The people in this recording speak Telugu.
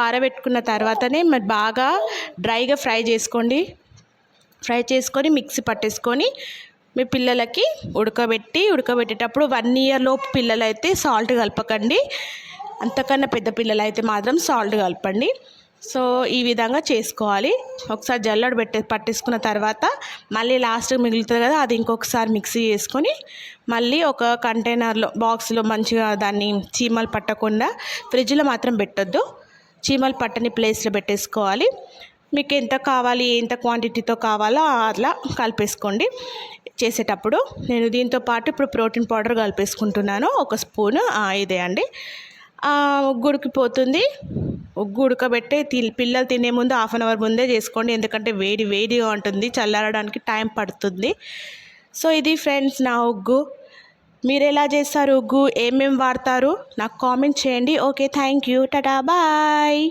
ఆరబెట్టుకున్న తర్వాతనే మరి బాగా డ్రైగా ఫ్రై చేసుకోండి. ఫ్రై చేసుకొని మిక్సీ పట్టేసుకొని మీ పిల్లలకి ఉడకబెట్టేటప్పుడు 1 ఇయర్ లోపు పిల్లలైతే సాల్ట్ కలపకండి. అంతకన్నా పెద్ద పిల్లలు అయితే మాత్రం సాల్ట్ కలపండి. సో ఈ విధంగా చేసుకోవాలి. ఒకసారి జల్లెడ పట్టేసుకున్న తర్వాత మళ్ళీ లాస్ట్ మిగులుతుంది కదా, అది ఇంకొకసారి మిక్సీ చేసుకొని మళ్ళీ ఒక కంటైనర్లో బాక్స్లో మంచిగా దాన్ని చీమలు పట్టకుండా ఫ్రిడ్జ్లో మాత్రం పెట్టొద్దు. చీమలు పట్టని ప్లేస్లో పెట్టేసుకోవాలి. మీకు ఎంత కావాలి, ఎంత క్వాంటిటీతో కావాలో అట్లా కలిపేసుకోండి చేసేటప్పుడు. నేను దీంతో పాటు ఇప్పుడు ప్రోటీన్ పౌడర్ కలిపేసుకుంటున్నాను, 1 స్పూను. ఇదే అండి. ఉగ్గు ఉడికిపోతుంది. ఉగ్గు ఉడకబెట్టి పిల్లలు తినే ముందు 1/2 అవర్ ముందే చేసుకోండి, ఎందుకంటే వేడిగా ఉంటుంది, చల్లారడానికి టైం పడుతుంది. సో ఇది ఫ్రెండ్స్ నా ఉగ్గు. మీరు ఎలా చేస్తారు ఉగ్గు, ఏమేమి వాడతారు నాకు కామెంట్ చేయండి. Okay, thank you, tata, bye.